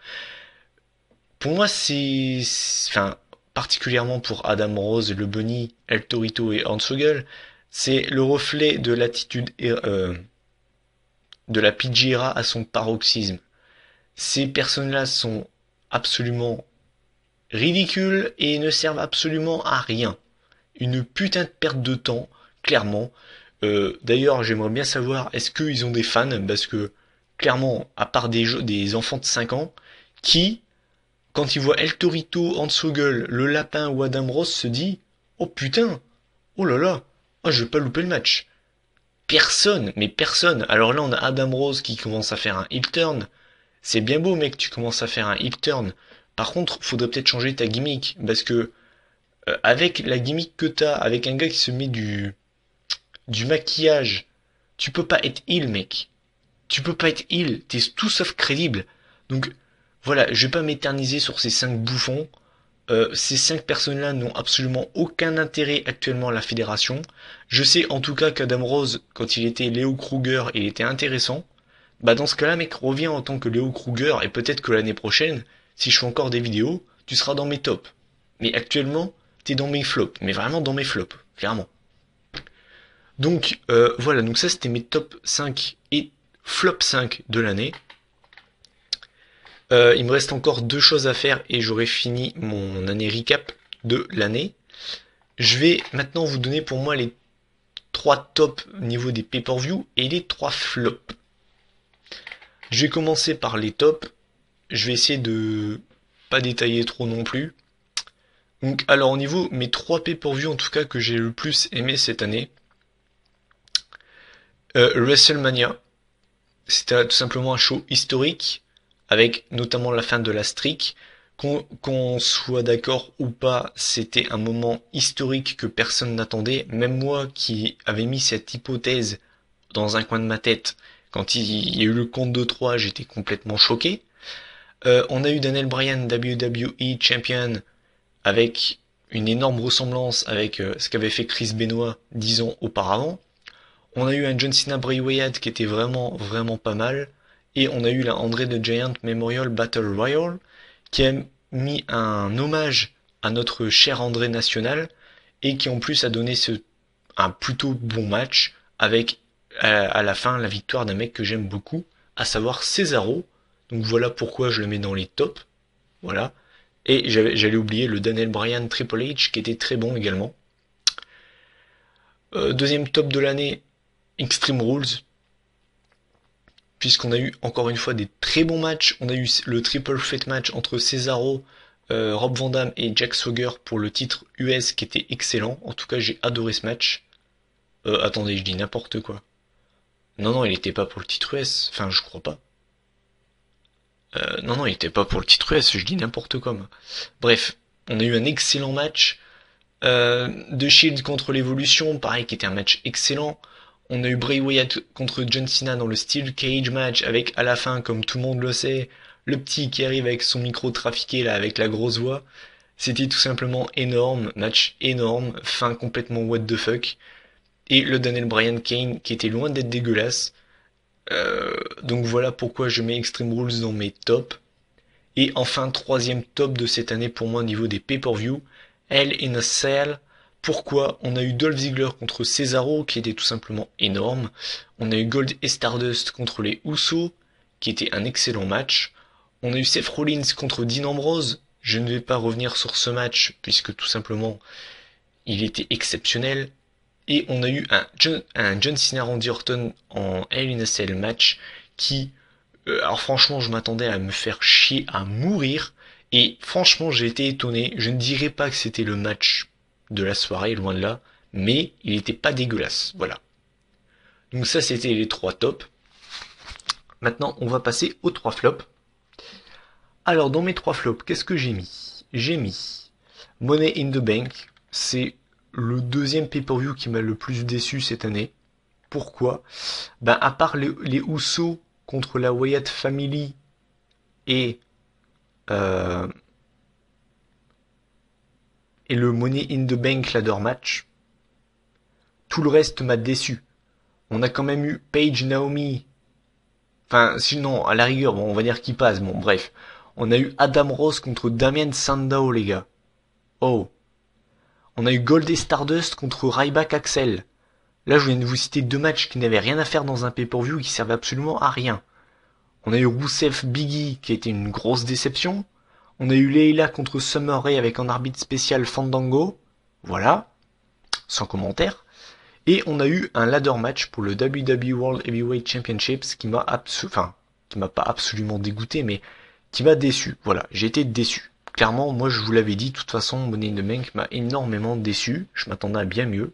Pour moi, enfin, particulièrement pour Adam Rose, le Bunny, El Torito et Hornswoggle, c'est le reflet de l'attitude de la PG era à son paroxysme. Ces personnes-là sont absolument ridicules et ne servent absolument à rien. Une putain de perte de temps, clairement. D'ailleurs, j'aimerais bien savoir, est-ce qu'ils ont des fans? Parce que, clairement, à part des enfants de 5 ans, qui quand il voit El Torito, Hansogel, le Lapin ou Adam Rose se dit oh putain, oh là là, oh, je vais pas louper le match. Personne, mais personne. Alors là, on a Adam Rose qui commence à faire un heel turn. C'est bien beau, mec, tu commences à faire un heel turn. Par contre, faudrait peut-être changer ta gimmick, parce que avec la gimmick que t'as, avec un gars qui se met du maquillage, tu peux pas être heel, mec. Tu peux pas être heel, t'es tout sauf crédible. Donc voilà, je vais pas m'éterniser sur ces 5 bouffons. Ces 5 personnes-là n'ont absolument aucun intérêt actuellement à la fédération. Je sais en tout cas qu'Adam Rose, quand il était Leo Kruger, il était intéressant. Bah dans ce cas-là, mec, reviens en tant que Leo Kruger et peut-être que l'année prochaine, si je fais encore des vidéos, tu seras dans mes tops. Mais actuellement, t'es dans mes flops, mais vraiment dans mes flops, clairement. Donc voilà, donc ça c'était mes top 5 et flop 5 de l'année. Il me reste encore 2 choses à faire et j'aurai fini mon année recap de l'année. Je vais maintenant vous donner pour moi les 3 tops au niveau des pay-per-view et les 3 flops. Je vais commencer par les tops. Je vais essayer de pas détailler trop non plus. Donc alors au niveau mes 3 pay-per-view en tout cas que j'ai le plus aimé cette année. WrestleMania. C'était tout simplement un show historique, avec notamment la fin de la streak. Qu'on soit d'accord ou pas, c'était un moment historique que personne n'attendait. Même moi qui avais mis cette hypothèse dans un coin de ma tête, quand il y a eu le compte de 3, j'étais complètement choqué. On a eu Daniel Bryan WWE Champion avec une énorme ressemblance avec ce qu'avait fait Chris Benoit 10 ans auparavant. On a eu un John Cena Bray Wyatt qui était vraiment vraiment pas mal. Et on a eu la André the Giant Memorial Battle Royale qui a mis un hommage à notre cher André national et qui en plus a donné un plutôt bon match avec à la fin la victoire d'un mec que j'aime beaucoup, à savoir Cesaro. Donc voilà pourquoi je le mets dans les tops. Voilà. Et j'allais oublier le Daniel Bryan Triple H qui était très bon également. Deuxième top de l'année, Extreme Rules. Puisqu'on a eu encore une fois des très bons matchs. On a eu le triple threat match entre Cesaro, Rob Van Dam et Jack Swagger pour le titre US qui était excellent. En tout cas, j'ai adoré ce match. Attendez, je dis n'importe quoi. Non, non, il était pas pour le titre US. Enfin, je crois pas. Non, non, il était pas pour le titre US. Je dis n'importe quoi. Moi. Bref, on a eu un excellent match. The Shield contre l'Evolution, pareil, qui était un match excellent. On a eu Bray Wyatt contre John Cena dans le Steel Cage match avec à la fin, comme tout le monde le sait, le petit qui arrive avec son micro trafiqué là avec la grosse voix. C'était tout simplement énorme, match énorme, fin complètement what the fuck. Et le Daniel Bryan Kane qui était loin d'être dégueulasse. Donc voilà pourquoi je mets Extreme Rules dans mes tops. Et enfin, troisième top de cette année pour moi au niveau des pay-per-view, Hell in a Cell. Pourquoi? On a eu Dolph Ziggler contre Cesaro, qui était tout simplement énorme. On a eu Gold et Stardust contre les Usos, qui était un excellent match. On a eu Seth Rollins contre Dean Ambrose. Je ne vais pas revenir sur ce match, puisque tout simplement, il était exceptionnel. Et on a eu un John Cena Randy Orton en Hell in a Cell match, qui, alors franchement, je m'attendais à me faire chier à mourir. Et franchement, j'ai été étonné. Je ne dirais pas que c'était le match de la soirée, loin de là, mais il était pas dégueulasse, voilà. Donc ça c'était les 3 tops. Maintenant on va passer aux 3 flops. Alors dans mes 3 flops, qu'est-ce que j'ai mis? J'ai mis Money in the Bank, c'est le deuxième pay-per-view qui m'a le plus déçu cette année. Pourquoi? Ben à part les Usos contre la Wyatt Family et le Money in the Bank ladder match, tout le reste m'a déçu. On a quand même eu Paige Naomi. Enfin, sinon, à la rigueur, bon, on va dire qu'il passe. Bon, bref. On a eu Adam Rose contre Damien Sandow, les gars. Oh. On a eu Gold et Stardust contre Ryback Axel. Là, je viens de vous citer 2 matchs qui n'avaient rien à faire dans un pay-per-view et qui servaient absolument à rien. On a eu Rusev Biggie, qui a été une grosse déception. On a eu Leila contre Summer Rae avec un arbitre spécial Fandango. Voilà. Sans commentaire. Et on a eu un ladder match pour le WWE World Heavyweight Championships qui m'a pas absolument dégoûté, mais qui m'a déçu. Voilà, j'ai été déçu. Clairement, moi je vous l'avais dit, de toute façon, Money in the Bank m'a énormément déçu. Je m'attendais à bien mieux.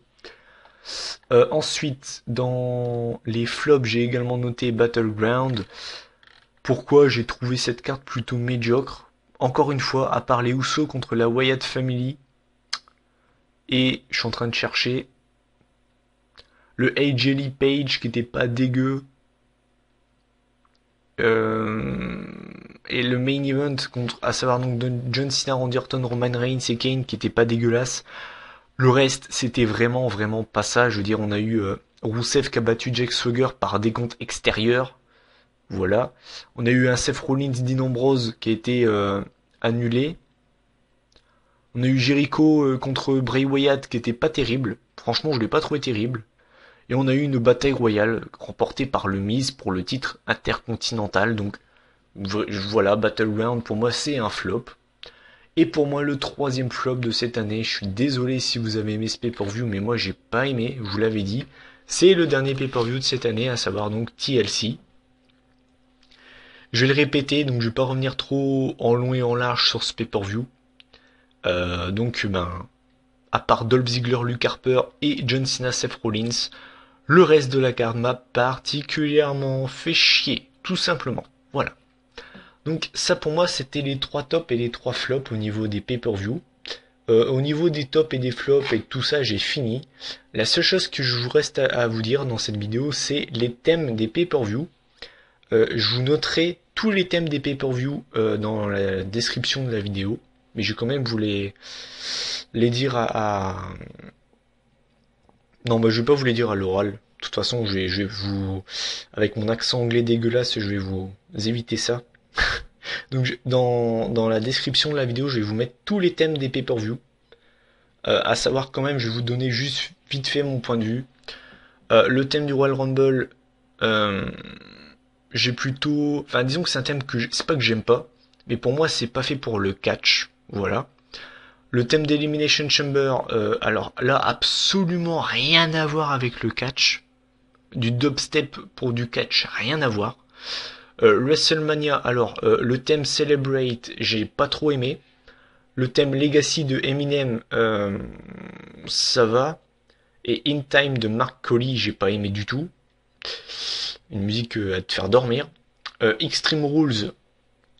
Ensuite, dans les flops, j'ai également noté Battleground. Pourquoi j'ai trouvé cette carte plutôt médiocre? Encore une fois, à part les Usos contre la Wyatt Family. Et je suis en train de chercher le AJ Lee Page qui était pas dégueu. Et le main event contre, à savoir donc John Cena, Randy Orton, Roman Reigns et Kane qui était pas dégueulasse. Le reste, c'était vraiment pas ça. Je veux dire, on a eu Rusev qui a battu Jack Swagger par décompte extérieur. Voilà. On a eu un Seth Rollins, Dean Ambrose qui a été annulé. On a eu Jericho contre Bray Wyatt qui était pas terrible. Franchement, je l'ai pas trouvé terrible. Et on a eu une bataille royale remportée par le Miz pour le titre intercontinental. Donc voilà, Battleground pour moi c'est un flop. Et pour moi le troisième flop de cette année, je suis désolé si vous avez aimé ce pay-per-view, mais moi j'ai pas aimé, je vous l'avais dit. C'est le dernier pay-per-view de cette année, à savoir donc TLC. Je vais le répéter, donc je vais pas revenir trop en long et en large sur ce pay-per-view. À part Dolph Ziggler, Luke Harper et John Cena, Seth Rollins, le reste de la carte m'a particulièrement fait chier, tout simplement. Voilà. Donc ça pour moi c'était les 3 tops et les 3 flops au niveau des pay-per-view. Au niveau des tops et des flops et tout ça j'ai fini. La seule chose que je vous reste à vous dire dans cette vidéo c'est les thèmes des pay-per-view. Je vous noterai tous les thèmes des pay-per-view dans la description de la vidéo. Mais je vais quand même vous les dire Non, bah je vais pas vous les dire à l'oral. De toute façon, je vais vous... Avec mon accent anglais dégueulasse, je vais vous éviter ça. Donc dans la description de la vidéo, je vais vous mettre tous les thèmes des pay-per-view. À savoir quand même, je vais vous donner juste vite fait mon point de vue. Le thème du Royal Rumble, j'ai plutôt... Enfin, disons que c'est un thème que... C'est pas que j'aime pas, mais pour moi, c'est pas fait pour le catch. Voilà. Le thème d'Elimination Chamber, alors là, absolument rien à voir avec le catch. Du dubstep pour du catch, rien à voir. WrestleMania, alors le thème Celebrate, j'ai pas trop aimé. Le thème Legacy de Eminem, ça va. Et In Time de Mark Coley, j'ai pas aimé du tout. Une musique à te faire dormir. Extreme Rules,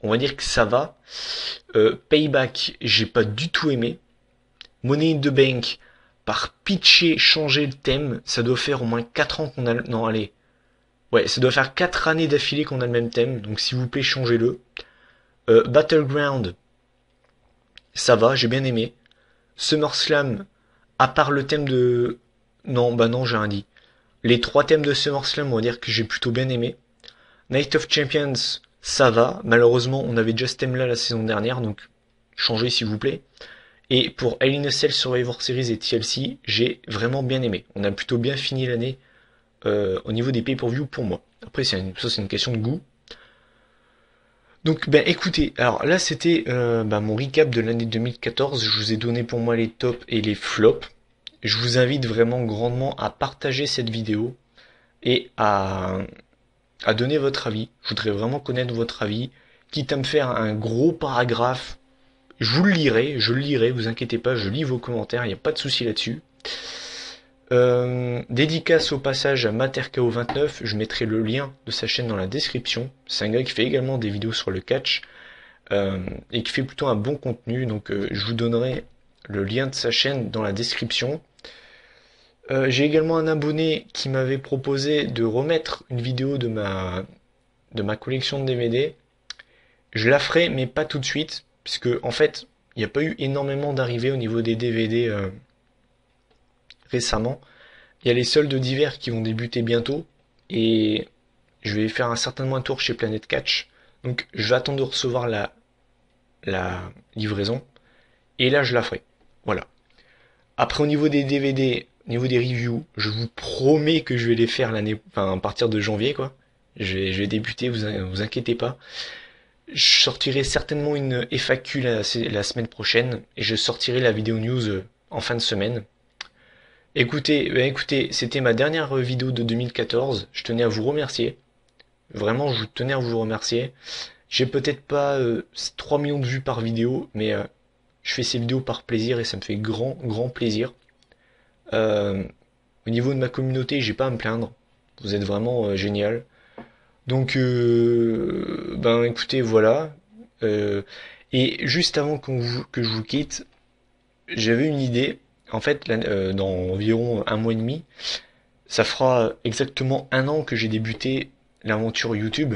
on va dire que ça va. Payback, j'ai pas du tout aimé. Money in the Bank, par pitcher, changer le thème, ça doit faire au moins 4 ans qu'on a... Non, allez. Ouais, ça doit faire 4 années d'affilée qu'on a le même thème, donc s'il vous plaît, changez-le. Battleground, ça va, j'ai bien aimé. SummerSlam, à part le thème de... Non, bah non, j'ai rien dit. Les 3 thèmes de SummerSlam, on va dire que j'ai plutôt bien aimé. Night of Champions, ça va. Malheureusement, on avait déjà ce thème-là la saison dernière, donc changez s'il vous plaît. Et pour Hell in a Cell, Survivor Series et TLC, j'ai vraiment bien aimé. On a plutôt bien fini l'année au niveau des pay-per-view pour moi. Après, ça c'est une question de goût. Donc, ben écoutez, alors là c'était mon recap de l'année 2014. Je vous ai donné pour moi les tops et les flops. Je vous invite vraiment grandement à partager cette vidéo et à donner votre avis. Je voudrais vraiment connaître votre avis, quitte à me faire un gros paragraphe. Je vous le lirai, vous inquiétez pas, je lis vos commentaires, il n'y a pas de souci là-dessus. Dédicace au passage à MaterKO29, je mettrai le lien de sa chaîne dans la description. C'est un gars qui fait également des vidéos sur le catch et qui fait plutôt un bon contenu, donc je vous donnerai le lien de sa chaîne dans la description. J'ai également un abonné qui m'avait proposé de remettre une vidéo de ma collection de DVD. Je la ferai, mais pas tout de suite, puisque en fait, il n'y a pas eu énormément d'arrivées au niveau des DVD récemment. Il y a les soldes d'hiver qui vont débuter bientôt, et je vais faire certainement un tour chez Planet Catch. Donc je vais attendre de recevoir la livraison, et là je la ferai. Voilà. Après au niveau des DVD, au niveau des reviews, je vous promets que je vais les faire à partir de janvier quoi. Je vais débuter, vous inquiétez pas. Je sortirai certainement une FAQ la semaine prochaine et je sortirai la vidéo news en fin de semaine. Écoutez, c'était ma dernière vidéo de 2014. Je tenais à vous remercier. Vraiment, je tenais à vous remercier. J'ai peut-être pas 3 millions de vues par vidéo, mais je fais ces vidéos par plaisir et ça me fait grand plaisir. Euh, Au niveau de ma communauté, j'ai pas à me plaindre. Vous êtes vraiment génial. Donc, ben écoutez, voilà. Euh, et juste avant que je vous quitte, j'avais une idée. En fait, dans environ un mois et demi, ça fera exactement un an que j'ai débuté l'aventure YouTube.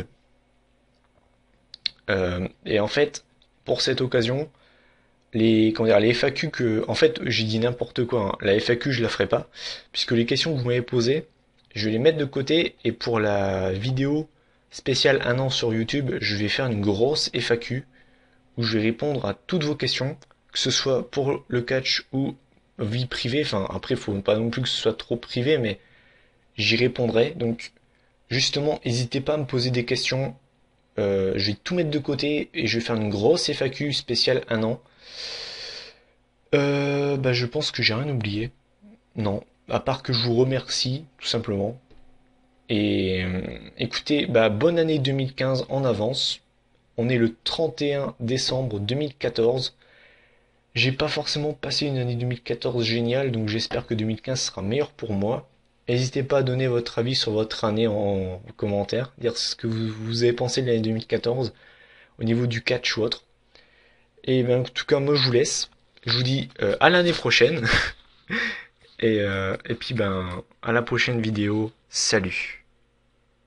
Et en fait, pour cette occasion, comment dire, les FAQ en fait, j'ai dit n'importe quoi, hein. La FAQ, je la ferai pas, puisque les questions que vous m'avez posées, je vais les mettre de côté, et pour la vidéo spéciale un an sur YouTube, je vais faire une grosse FAQ, où je vais répondre à toutes vos questions, que ce soit pour le catch ou vie privée, enfin, après, faut pas non plus que ce soit trop privé, mais j'y répondrai, donc, justement, n'hésitez pas à me poser des questions, je vais tout mettre de côté, et je vais faire une grosse FAQ spéciale un an, bah, je pense que j'ai rien oublié. Non, à part que je vous remercie, tout simplement. Et écoutez, bah, bonne année 2015 en avance. On est le 31 décembre 2014. J'ai pas forcément passé une année 2014 géniale, donc j'espère que 2015 sera meilleur pour moi. N'hésitez pas à donner votre avis sur votre année en commentaire, dire ce que vous avez pensé de l'année 2014 au niveau du catch ou autre. Et ben, en tout cas, moi je vous laisse. Je vous dis à l'année prochaine. Et puis ben, à la prochaine vidéo. Salut.